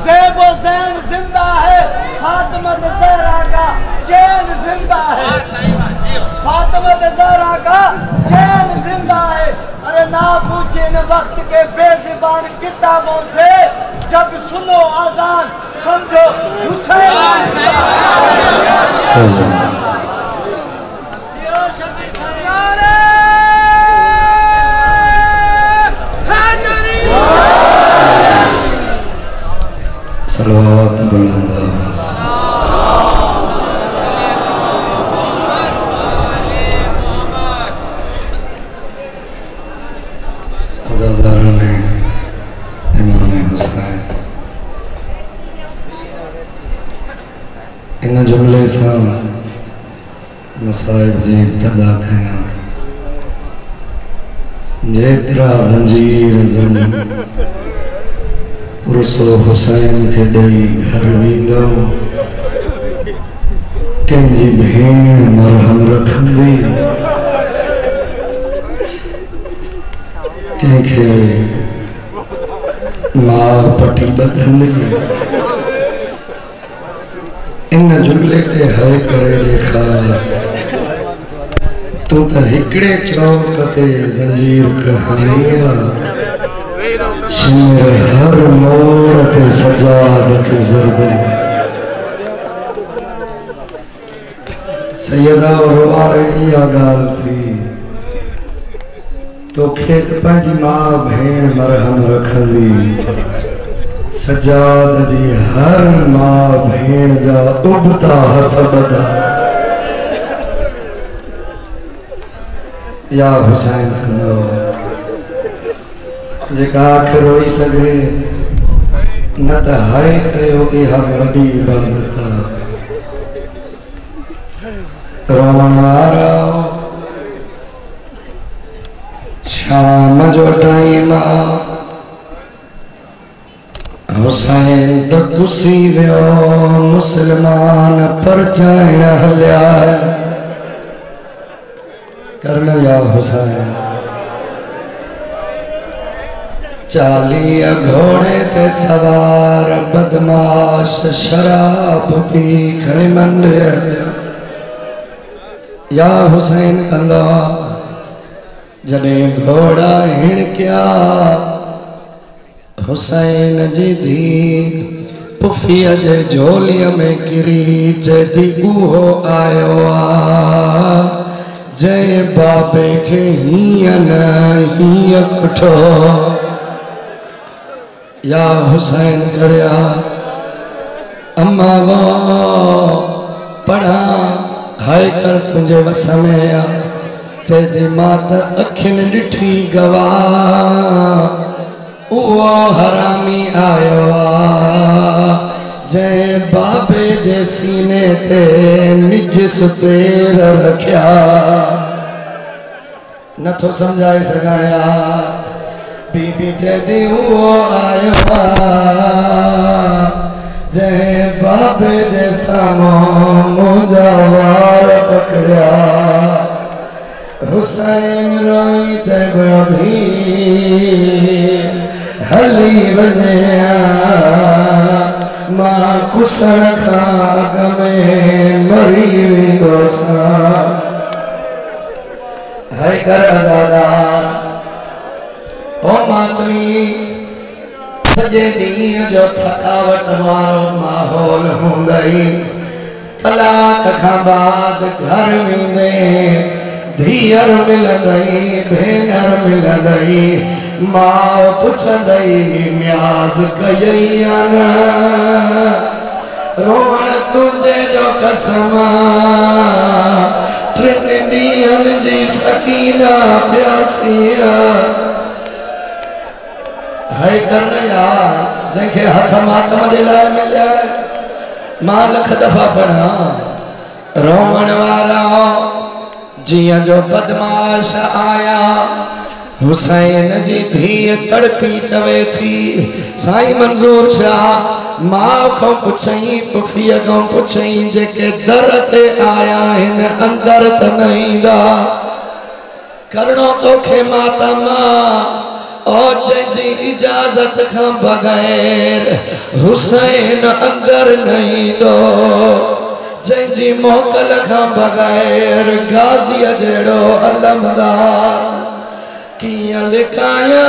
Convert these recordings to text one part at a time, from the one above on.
ज़ेबो ज़ैन जिंदा है, फातिमा ज़हरा का चैन जिंदा है, फातिमा ज़हरा का चैन जिंदा है। अरे ना पूछे इन वक्त के बेज़ुबान किताबों से, जब सुनो आजान समझो हुसैन सलावत बुलंदा अज़ादारों ने इमाम हुसैन इन जुमले से मसाइब जी इब्तदा कया जेतरा जंजीर जन पुरुषो हुसैन के दई घर वींदो कंहिंजी भेण मरहम रखंदी कंहिंखे मां पटी ॿधंदी इन जुमले ते है करे ॾेखार तू त हिकिड़े चौक ते ज़ंजीर कहाणीअ शिमर हर मोड़ ते सजाद के ज़रबे सैयदा और इहा ॻाल्हि थी तोखे त पंहिंजी मां भेण मरहम रखंदी सजाद जी हर मां भेण जा उबता हथ ॿधा या हुसैन कंदो जेका आखिर रोई सके न त हाय कयो इहा वॾी इबादत रोवण वारा शाम जो टाइम हुसैन त कुसी वियो मुसलमान परचाइण हलिया करण या हुसैन 40 घोड़े ते सवार बदमाश शराब पी खणी मंडे या हुसैन कंदा जने घोड़ा हिणकिया हुसैन जी धी पुफिया जे झोलिया में किरी चेती उहो आयो आ जय बाबे के हीअं न हीअं कुठो या हुसैन करया अम्मा वो पढ़ा हाय कर तुझे वसमे आ चेती मात अखिन डिठी गवाह वो हरामी आयो आ जय बाबे जे सीने ते निजस पैर रखिया न तो समझाए सगाया बीबी चेती वो आयो आ जय बाबे जे सामो मुझा वार पकड़िया हुसैन रोई चगो भी हली वने मां कुसण खाग में मरी दोसा है कर आजादार ओ मातमी सजे ॾींहं जो थकावट वारो माहौल हूंदई कलाक खां बाद घर वेंदे धीअर मिलंदई भेनर मिलंदई मां पुछंदई म्याज़ कयई या न रोवण तुंहिंजे जो कसम 3 ॾींहंनि जी सकीना प्यासी है करन यार जंहिंखे हथ मातम जे लाइ मिलिया मां लख दफ़ा पढ़ा रोवण वारा जिया जो बदमाश आया हुसैन जी धीअ तड़पी चवे थी साईं मंजूर शाह मां को पुछई पुफिया को पुछई जेके दर ते आया हिन अंदर त न ईंदा करणो तोखे मातम और जी इजाजत का बगैर हुसैन अंदर नहीं दो जी मोकल का बगैर गाजी जड़ो अलमदार किया लिखाया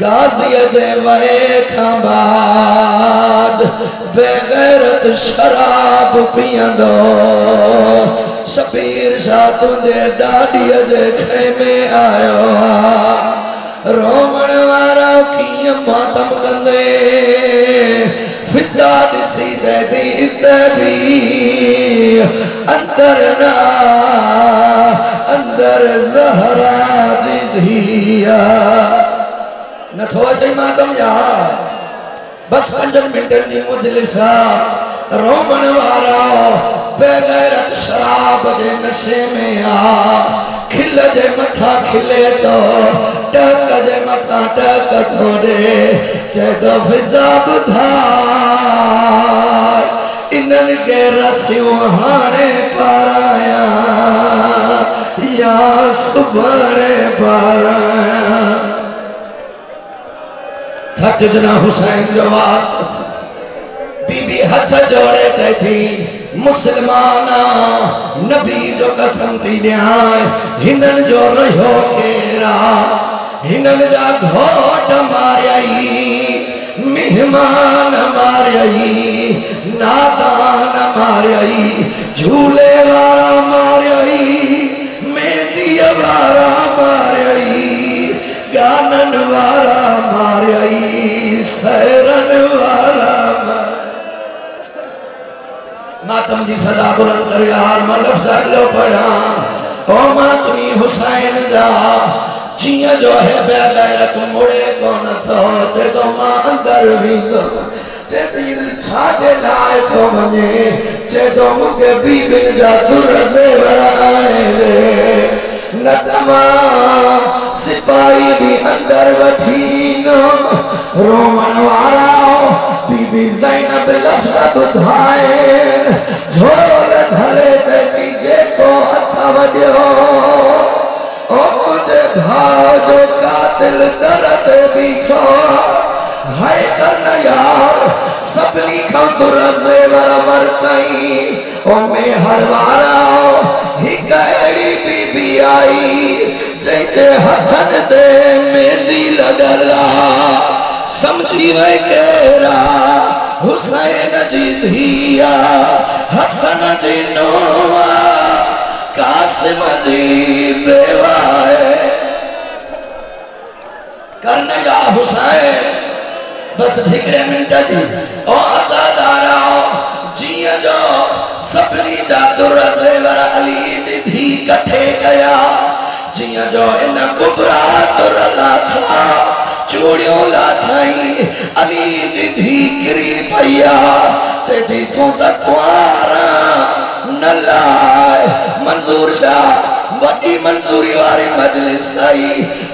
गाजी जे वे खां बाद बेगैरत शराब पियंदो शबीर शाह तुझे डाडी जे खेमे आयो रोमण वारा किया मातम कंदे फिजा दिसी जैदी इतबी अंदर ना अंदर ज़हरा जी धिया न थो अचे मातम यार बस 5 मिनटन जी मुजलिसा रोमन वारा बेगैरत शराब जे नशे में आ खिल जे मथा खिले तो टक जे मथा टक तो दे चे तो फिजा बुधार इनन के रसियों हाने पाराया या सुबरे पाराया थक जना हुसैन जो वास बीबी हथ जोड़े चे थी मुसलमाना नबी जो कसम थी न्याय हिनन जो रहो केरा हिनन जा घोट मारियाई मेहमान मारियाई नादान मारियाई झूले वाला मारियाई मेहंदी वाला मारियाई गानन वाला मारियाई सैरन वाला मातम जी सदा बुलंद कर यार मतलब सगलो पढ़ा ओ मातमी हुसैन जा जिया जो है बेगैरत मुड़े कौन थो ते तो मां अंदर भी ते दिल छाजे लाए तो मने ते तो मुके बीबिन जा दुरजे वराए रे नतमा सिपाही भी अंदर वठीनो रोमन वाला बीबी ज़ैनब लफ्ज़ बुधाए झोल झले चली जे को हथ वडियो ओ मुझे भाव जो कातिल दर्द बीठो हाय करना यार सपनी का दुरजे बराबर तई ओ मैं हर वारा ही कैडी बीबी आई जैसे हथन ते मेहंदी लगला समझी वे केरा हुसैन जी धिया हसन जी नोआ कासिम जी बेवाए करने या हुसैन बस भिगड़े मिनट जी ओ आजादारा जिया जो सफरी जा दुरजे वर अली जी धी कठे गया जिया जो इन कुबरा दुरला था चूड़ियों लाथाई अली जी धी गिरी पैया चेती तू तकवारा न लाए मंजूर शाह वडी मंजूरी वारी मजलिस आई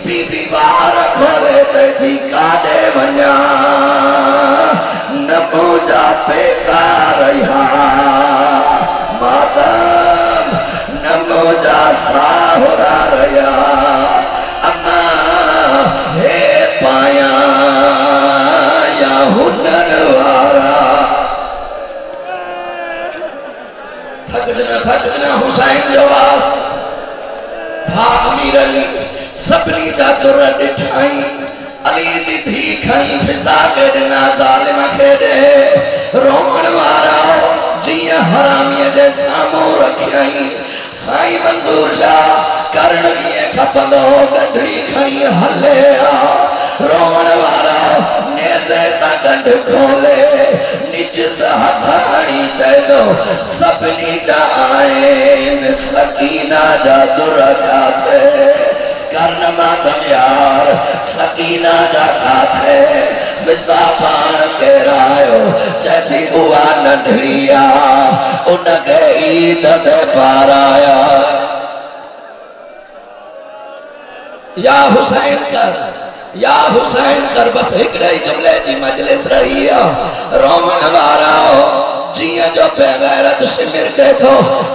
बीबी बार खोले चेती काडे वन्या न पूजा पे कारया मातम न पूजा साहुरा रया अम्मा हे पाया या हुनर वारा थक जना हुसैन जो वास भा अमीर अली सपनी जा दुर दिठाई अली जी धी खाई फिजा के दिना जालिम खेडे रोमन वारा जिया हरामी दे सामो रखियाई साईं मंजूर शाह करण ये खपंदो गढ़ी खाई हले रोमन वारा नेज़े सा गंढ खोले निज हथाणी चलो सपनी जा आए सकीना जा दुर गाथे कर्ण मातम यार सकीना जा गाथे फिजा पान के रायो चैती हुआ नंढड़िया उनके ईद ते पाराया या हुसैन कर बस हिकड़े जुमले जी मजलिस रही रोमन वारा जिया जो बेगैरत सिमर जे तो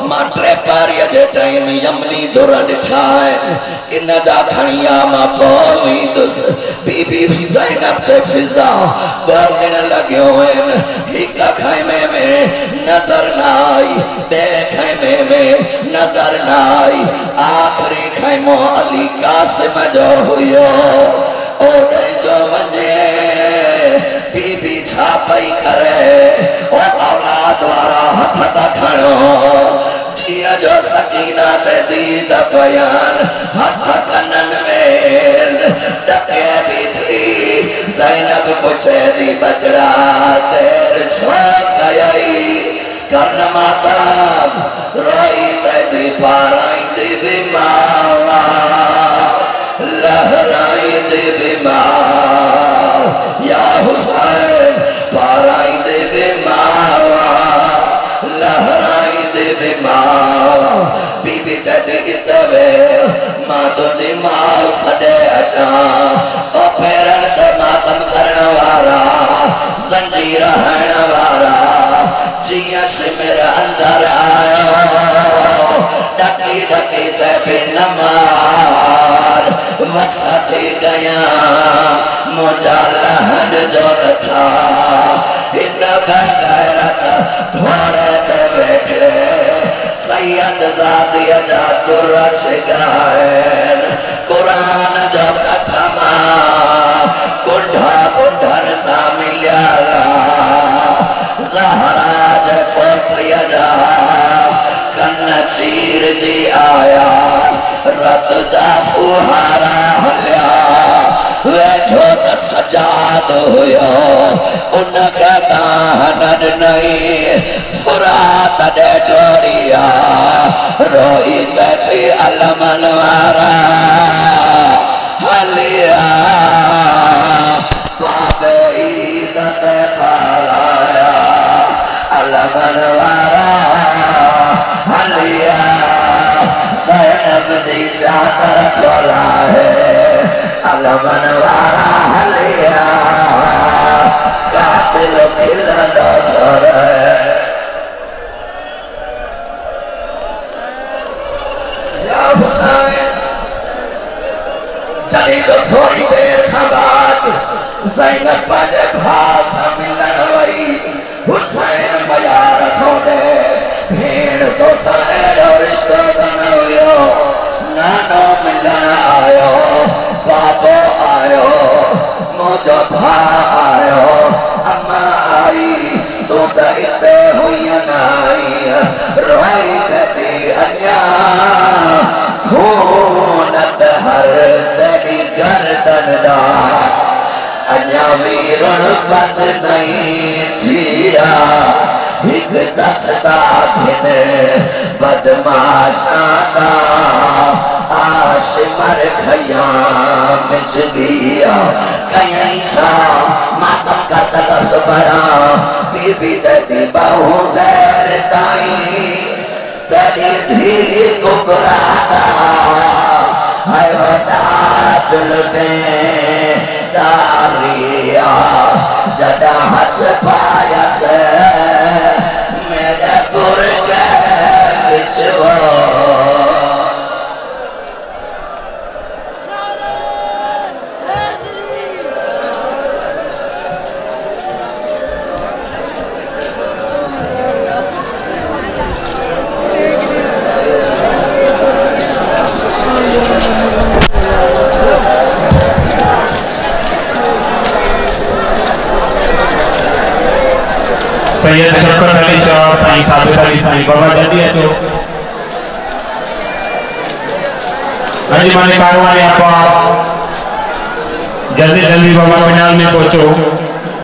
माट्रे पारिया जे टाइम यमनी दुर दिठा है इन जा खणिया मा पोवी दुस बीबी ज़ैनब ते फिजा बोलण लग्यो एक खैमे में नजर ना आई बे खैमे में नजर ना आई आखिरी खैमो अली कासिम जो हुयो ओडे जो वने बीबी छापई करे ओ औलाद वारा हथ ता खणो जिया जो सकीना ते दीद बयान हथ कनन में डके भी थी ज़ैनब पुछे दी बचड़ा तेर छो गई कर्ण माता रोई चैती पाराई दी बीमावा लहराई दे बीमार या हुसैन पाराई दे बीमार लहराई दे बीमार बीबी चढ़ इतवे मां तुझी मां सजे अचा तो पैरन ते मातम करण वारा जंजीर हण वारा जिया सिमर अंदर आयो डकी डकी से नमार वसते गया मुझा लहन जो न था इन बगैरत घोड़े पे बैठे सैयद ज़ादिया जा दुर्रश गायन कुरान जो कसमा कुंढा कुंढन सा मिल्या ज़हरा जे पोत्रिया जा कन्न चीर दी आया रत जा फुहारा हलिया वेठो त सजाद हुयो उनखे दानन नहीं फुरात दे डोरिया रोई चैती अलमन वारा हलिया बाबे ईद ते पाराया अलमन वारा हलिया ज़ैनब दी चादर खोला है अलमन वारा हलिया कातिल खिलदा धर या हुसैन चली तो थोड़ी देर बाद ज़ैनब पंहिंजे भाउ सां मिलण वई हुसैन बयार थोड़े भेड़ तो सारो रिश्तो न हुयो नानो मिलण आयो बाबो आयो मुझो भा आयो अम्मा आई तू त इते हुई न आई रोई चती अञा खून त हर तेरी गर्दन दा अञा वीरण बंद नहीं थिया एक दस्ता थे बदमाशाना आश मर खया मिच गया कहीं सा मातम का तलस बड़ा बीबी चची बहु गैर ताई तेरी धी कुकराता है बता चुलके तारिया जदा हाथ पाया से मेरे बुरके बिचवा सैयद शफकत अली शाह साईं साबित अली साईं बाबा जल्दी है तो अंजुमन कारवानी आप जल्दी जल्दी बाबा पिनाल में पहुंचो।